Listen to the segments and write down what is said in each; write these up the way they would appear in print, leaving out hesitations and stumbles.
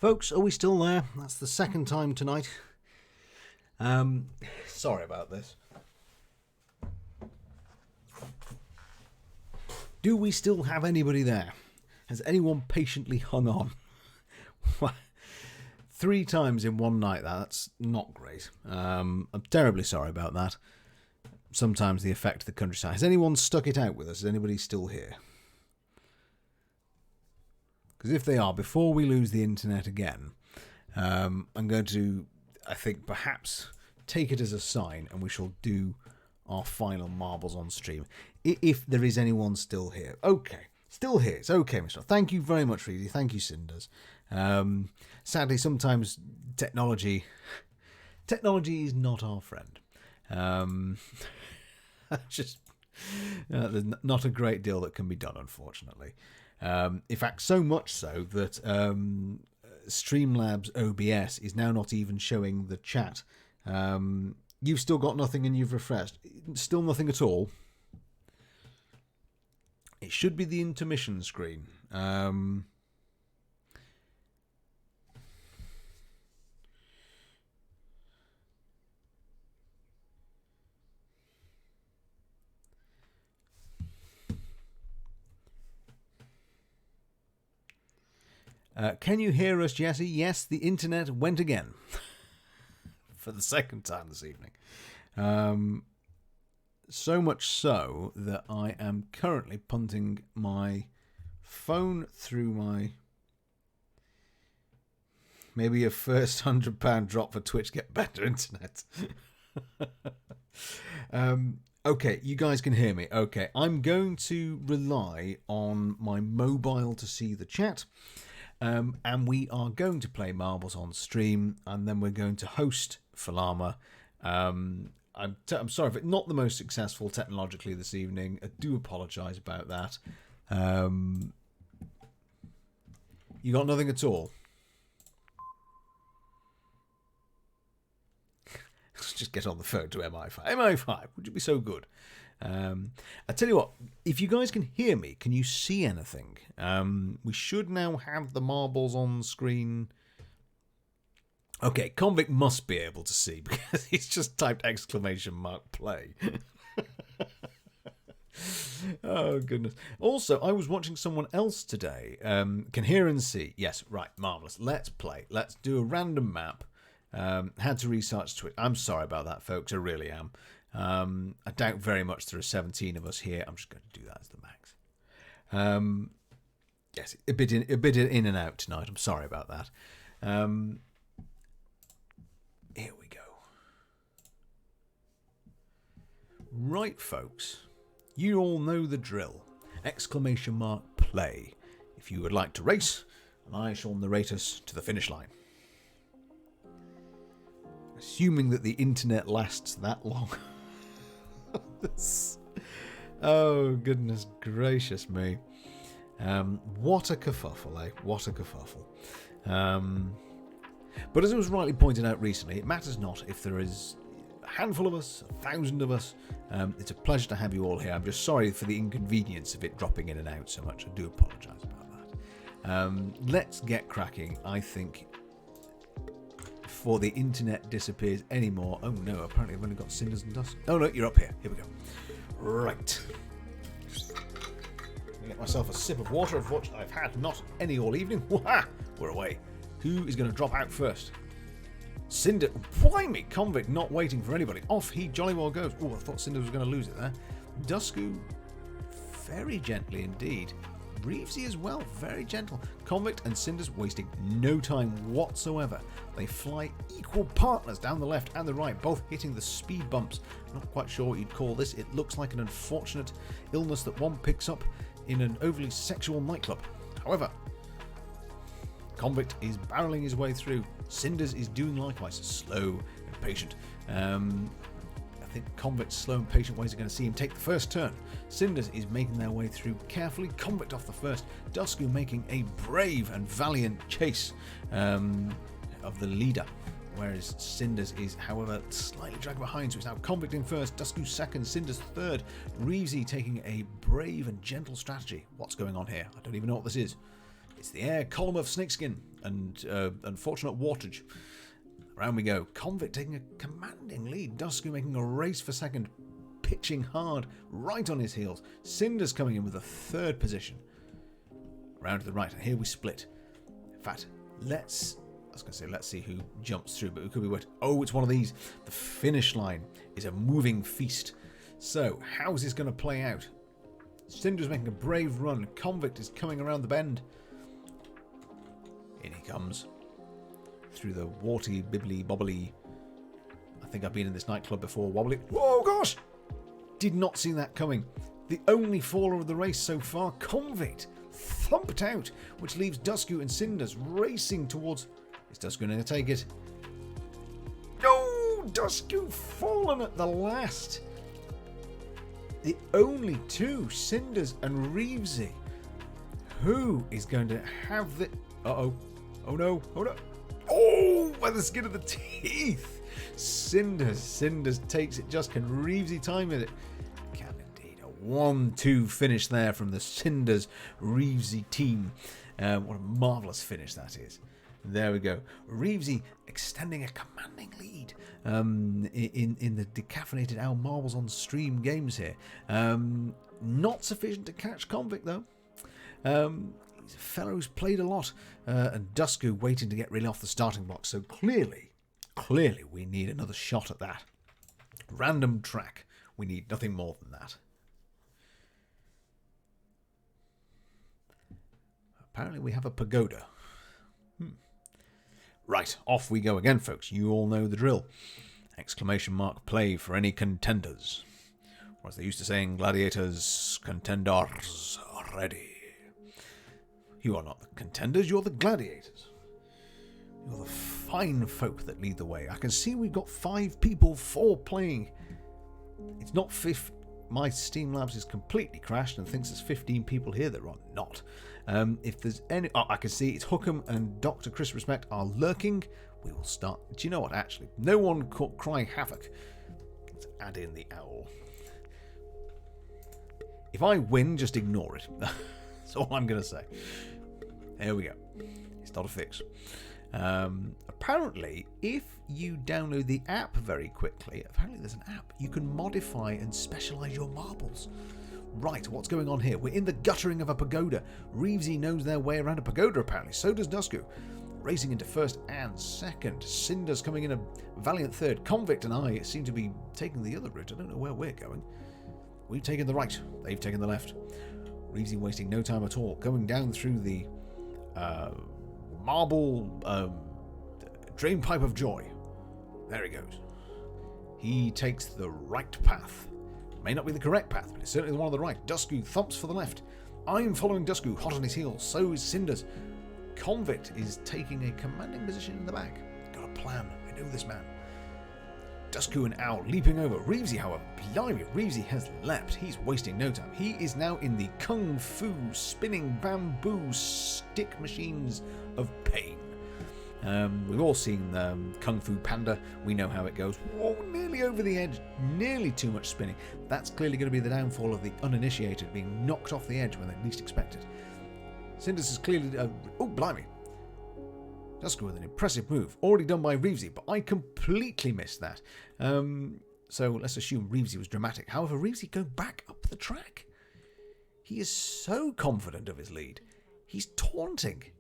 Folks, are we still there? That's the second time tonight. Sorry about this. Do we still have anybody there? Has anyone patiently hung on? 3 times in one night, that's not great. I'm terribly sorry about that. Sometimes the effect of the countryside. Has anyone stuck it out with us? Is anybody still here? Because if they are, before we lose the internet again, I'm going to, I think, perhaps take it as a sign and we shall do our final marbles on stream. If there is anyone still here. Okay. Still here. It's okay, Mr. Thank you very much, Reedy. Thank you, Cinders. Sadly, sometimes technology is not our friend. There's not a great deal that can be done, unfortunately. In fact, so much so that Streamlabs OBS is now not even showing the chat. You've still got nothing and you've refreshed. Still nothing at all. It should be the intermission screen. Can you hear us, Jesse? Yes, the internet went again. For the second time this evening. So much so that I am currently punting my phone through my... Maybe a first £100 drop for Twitch to get better internet. Okay, you guys can hear me. Okay, I'm going to rely on my mobile to see the chat. And we are going to play marbles on stream, and then we're going to host Falama. I'm sorry if it's not the most successful technologically this evening. I do apologise about that. You got nothing at all? Let's just get on the phone to MI5. MI5, would you be so good? I tell you what, if you guys can hear me, can you see anything? We should now have the marbles on screen. Okay, Convict must be able to see because he's just typed !play. Oh, goodness. Also, I was watching someone else today. Can hear and see. Yes, right, marvellous. Let's play. Let's do a random map. Had to research Twitch. I'm sorry about that, folks. I really am. I doubt very much there are 17 of us here. I'm just going to do that as the max. Yes, a bit in and out tonight. I'm sorry about that. Here we go. Right, folks. You all know the drill. !play if you would like to race, and I shall narrate us to the finish line. Assuming that the internet lasts that long. Oh, goodness gracious me. What a kerfuffle, eh? What a kerfuffle. But as it was rightly pointed out recently, it matters not if there is a handful of us, 1,000 of us. It's a pleasure to have you all here. I'm just sorry for the inconvenience of it dropping in and out so much. I do apologise about that. Let's get cracking, I think, before the internet disappears anymore. Oh no, apparently I've only got cinders and dust. Oh no, you're up here. Here we go. Right. Let me get myself a sip of water, of which I've had not any all evening. Wah! We're away. Who is going to drop out first? Cinder. Why me? Convict not waiting for anybody. Off he jolly well goes. Oh, I thought Cinder was going to lose it there. Dusku, very gently indeed. Reevesy as well, very gentle. Convict and Cinders wasting no time whatsoever. They fly equal partners down the left and the right, both hitting the speed bumps. Not quite sure what you'd call this. It looks like an unfortunate illness that one picks up in an overly sexual nightclub. However, Convict is barreling his way through. Cinders is doing likewise, slow and patient. I think Convict's slow and patient ways are going to see him take the first turn. Cinders is making their way through carefully. Convict off the first. Dusku making a brave and valiant chase of the leader. Whereas Cinders is, however, slightly dragged behind. So it's now Convict in first, Dusku second, Cinders third. Reevesy taking a brave and gentle strategy. What's going on here? I don't even know what this is. It's the air column of snakeskin. unfortunate wattage. Around we go. Convict taking a commanding lead. Dusku making a race for second, pitching hard, right on his heels. Cinder's coming in with a third position. Round to the right, and here we split. In fact, let's see who jumps through, but who could be wet? Oh, it's one of these. The finish line is a moving feast. So, how's this going to play out? Cinder's making a brave run. Convict is coming around the bend. In he comes. Through the warty, bibbly, bobbly. I think I've been in this nightclub before. Wobbly. Whoa, gosh! Did not see that coming. The only faller of the race so far, Convict, thumped out, which leaves Dusku and Cinders racing towards... Is Dusku going to take it? No! Dusku fallen at the last. The only two, Cinders and Reevesy. Who is going to have the... Uh-oh. Oh no. Oh no. Oh, by the skin of the teeth. Cinders takes it. Just can Reevesy time it? Can indeed. A 1-2 finish there from the Cinders Reevesy team. What a marvellous finish that is. There we go. Reevesy extending a commanding lead in the decaffeinated Owl Marbles on Stream games here. Not sufficient to catch Convict though. He's a fellow who's played a lot, and Dusku waiting to get really off the starting block. So clearly we need another shot at that. Random track. We need nothing more than that. Apparently we have a pagoda. Right, off we go again, folks. You all know the drill. Exclamation mark play for any contenders. Or as they used to say in Gladiators, contenders are ready. You are not the contenders, you're the gladiators. You're the fine folk that lead the way. I can see we've got 5 people, 4 playing. It's not 15. My Steam Labs is completely crashed and thinks there's 15 people here that are not. If there's any... Oh, I can see it's Hookham and Dr. Chris Respect are lurking. We will start... Do you know what, actually? No one cry havoc. Let's add in the owl. If I win, just ignore it. That's all I'm going to say. There we go. It's not a fix. Apparently, if you download the app very quickly, apparently there's an app, you can modify and specialise your marbles. Right, what's going on here? We're in the guttering of a pagoda. Reevesy knows their way around a pagoda, apparently. So does Dusku. Racing into first and second. Cinder's coming in a valiant third. Convict and I seem to be taking the other route. I don't know where we're going. We've taken the right. They've taken the left. Reevesy wasting no time at all. Going down through the marble drain pipe of joy. There he goes. He takes the right path. May not be the correct path, but it's certainly the one on the right. Dusku thumps for the left. I'm following Dusku, hot on his heels. So is Cinders. Convict is taking a commanding position in the back. Got a plan. I know this man. Dusku and Owl leaping over. Reevesy, however, blimey, Reevesy has leapt. He's wasting no time. He is now in the kung fu spinning bamboo stick machines of pain. We've all seen Kung Fu Panda. We know how it goes. Whoa, nearly over the edge. Nearly too much spinning. That's clearly going to be the downfall of the uninitiated, being knocked off the edge when they least expect it. Cinders is clearly... oh, blimey. Dusku with an impressive move. Already done by Reevesy, but I completely missed that. So let's assume Reevesy was dramatic. However, Reevesy going back up the track. He is so confident of his lead. He's taunted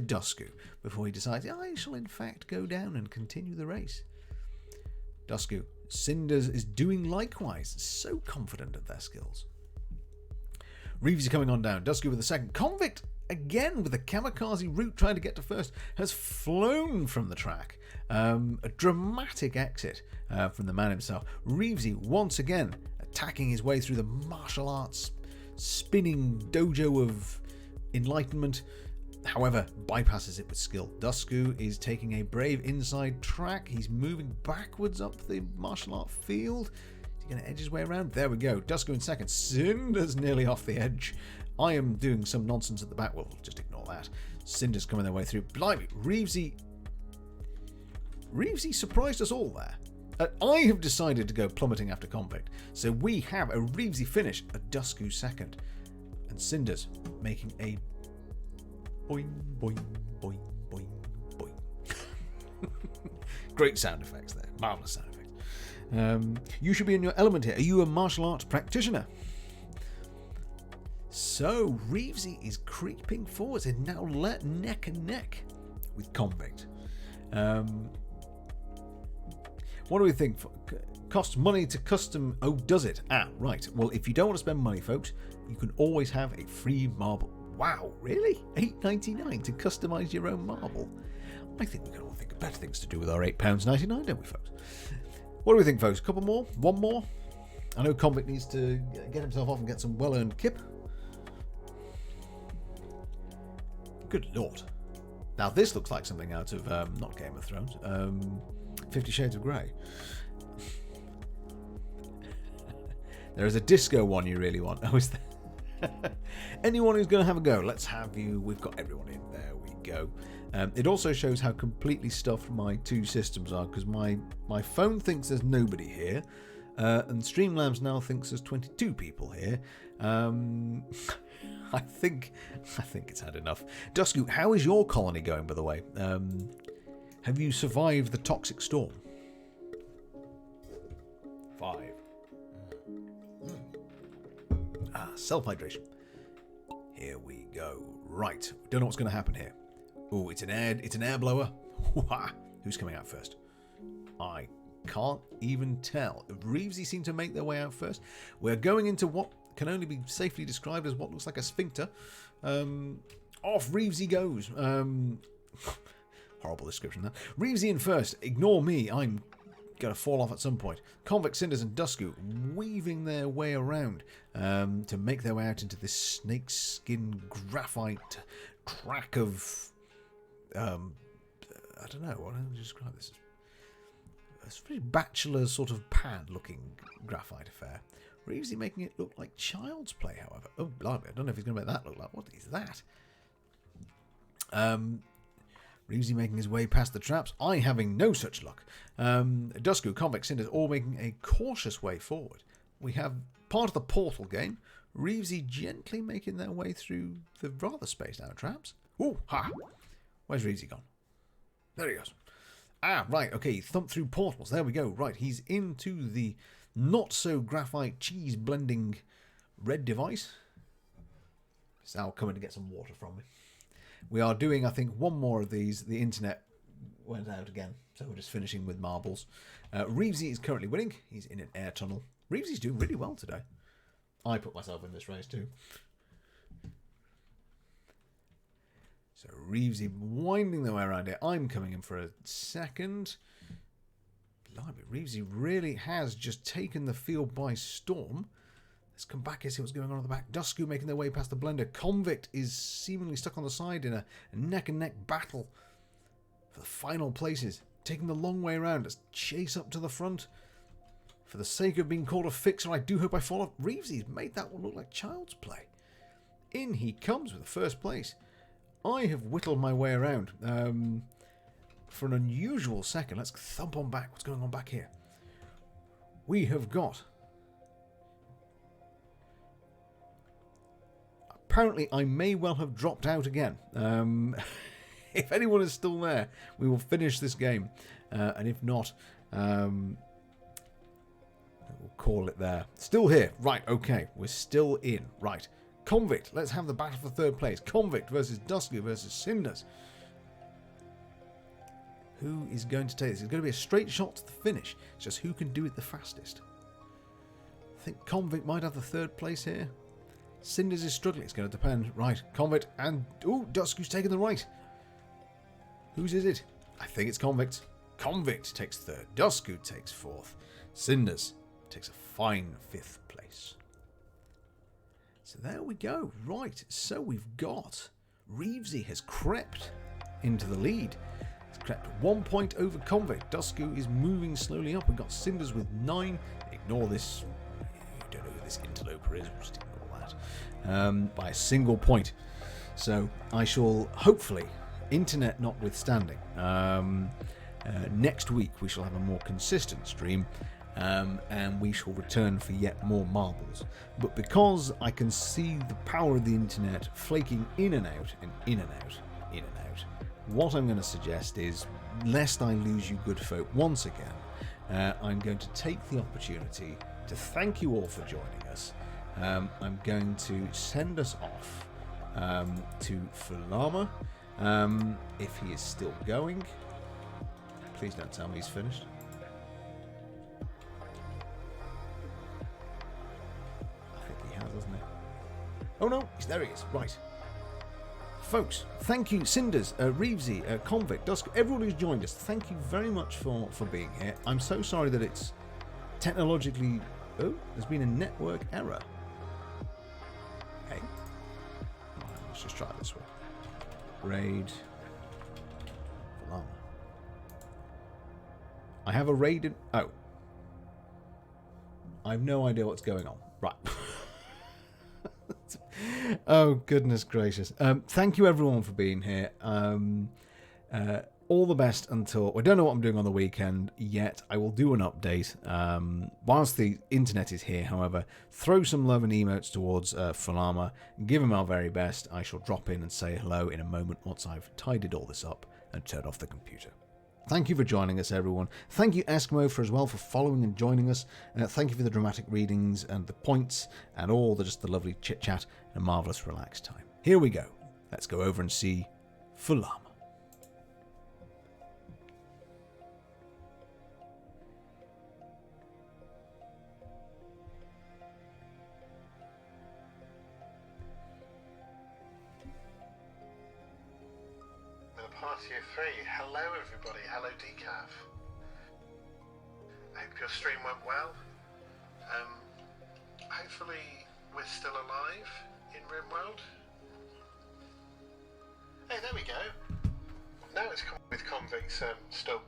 Dusku before he decides, I shall in fact go down and continue the race. Dusku, Cinders is doing likewise. So confident of their skills. Reevesy coming on down. Dusku with the second. Convict, again with a kamikaze route trying to get to first, has flown from the track. A dramatic exit from the man himself. Reevesy once again attacking his way through the martial arts spinning dojo of enlightenment. However, bypasses it with skill. Dusku is taking a brave inside track. He's moving backwards up the martial art field. Is he going to edge his way around? There we go. Dusku in second. Cinder's nearly off the edge. I am doing some nonsense at the back. Well, just ignore that. Cinder's coming their way through. Blimey, Reevesy surprised us all there. I have decided to go plummeting after Convict. So we have a Reevesy finish, a Dusku second. And Cinder's making a Boing, boing, boing, boing, boing. Great sound effects there. Marvellous sound effects. You should be in your element here. Are you a martial arts practitioner? So, Reevesy is creeping forwards and now neck and neck with Convict. What do we think? Costs money to custom... Oh, does it? Right. Well, if you don't want to spend money, folks, you can always have a free marble. Wow, really? $8.99 to customise your own marble? I think we can all think of better things to do with our £8.99, don't we, folks? What do we think, folks? A couple more? One more? I know Convict needs to get himself off and get some well-earned kip. Good Lord. Now, this looks like something out of, not Game of Thrones, 50 Shades of Grey. There is a disco one you really want. Oh, is there? Anyone who's going to have a go, let's have you. We've got everyone in. There we go. It also shows how completely stuffed my two systems are, because my phone thinks there's nobody here, and Streamlabs now thinks there's 22 people here. I think it's had enough. Dusku, how is your colony going, by the way? Have you survived the toxic storm? 5. Self-hydration. Here we go. Right. Don't know what's going to happen here. Oh, it's an air blower. Who's coming out first? I can't even tell. Reevesy seem to make their way out first. We're going into what can only be safely described as what looks like a sphincter. Off Reevesy goes. Horrible description there. Reevesy in first. Ignore me. I'm going to fall off at some point. Convict, Cinders and Dusku weaving their way around to make their way out into this snakeskin graphite track of... I don't know. What do I describe this as? It's a pretty bachelor sort of pad looking graphite affair. Reevesy making it look like child's play, however. Oh, blimey. I don't know if he's going to make that look like... What is that? Reevesy making his way past the traps. I having no such luck. Dusku, Convict, Cinders all making a cautious way forward. We have part of the portal game. Reevesy gently making their way through the rather spaced out traps. Ooh, ha! Where's Reevesy gone? There he goes. Right, okay, he thumped through portals. There we go. Right, he's into the not-so-graphite cheese-blending red device. Sal coming to get some water from me. We are doing, I think, one more of these. The internet went out again, so we're just finishing with marbles. Reevesy is currently winning. He's in an air tunnel. Reevesy's doing really well today. I put myself in this race too. So Reevesy winding their way around here. I'm coming in for a second. Blimey, Reevesy really has just taken the field by storm. Let's come back and see what's going on at the back. Dusku making their way past the blender. Convict is seemingly stuck on the side in a neck-and-neck battle for the final places. Taking the long way around. Let's chase up to the front. For the sake of being called a fixer, I do hope I fall off. Reevesy's made that one look like child's play. In he comes with the first place. I have whittled my way around for an unusual second. Let's thump on back. What's going on back here? We have got... Apparently, I may well have dropped out again. If anyone is still there, we will finish this game. And if not, we'll call it there. Still here. Right, okay. We're still in. Right. Convict. Let's have the battle for third place. Convict versus Dusku versus Cinders. Who is going to take this? It's going to be a straight shot to the finish. It's just who can do it the fastest. I think Convict might have the third place here. Cinders is struggling. It's going to depend. Right. Convict and... Ooh, Dusku's taking the right. Whose is it? I think it's Convict. Convict takes third. Dusku takes fourth. Cinders takes a fine fifth place. So there we go. Right. So we've got... Reevesy has crept into the lead. He's crept 1 point over Convict. Dusku is moving slowly up. We've got Cinders with 9. Ignore this. You don't know who this interloper is. We'll just ignore that. By a single point. So I shall hopefully, internet notwithstanding, next week we shall have a more consistent stream. and we shall return for yet more marbles. But because I can see the power of the internet flaking in and out, and in and out, in and out, what I'm going to suggest is, lest I lose you good folk once again, I'm going to take the opportunity to thank you all for joining us. I'm going to send us off to Fulama, if he is still going. Please don't tell me he's finished. I think he has, hasn't he? Oh no, there he is. Right. Folks, thank you, Cinders, Reevesy, Convict, Dusk, everyone who's joined us. Thank you very much for being here. I'm so sorry that it's technologically... Oh, there's been a network error. Hey. Let's just try this one. Raid. Fulama. I have a raid in... Oh. I have no idea what's going on. Right. Oh, goodness gracious. Thank you, everyone, for being here. All the best until... We don't know what I'm doing on the weekend yet. I will do an update. Whilst the internet is here, however, throw some love and emotes towards Fulama. Give him our very best. I shall drop in and say hello in a moment once I've tidied all this up and turned off the computer. Thank you for joining us, everyone. Thank you, Eskimo, for following and joining us. Thank you for the dramatic readings and the points and all just the lovely chit-chat and a marvellous relaxed time. Here we go. Let's go over and see Fulama. Party of 3. Hello everybody, hello Decaf. I hope your stream went well. Hopefully we're still alive in Rimworld. Hey, there we go. Now it's with Convict's still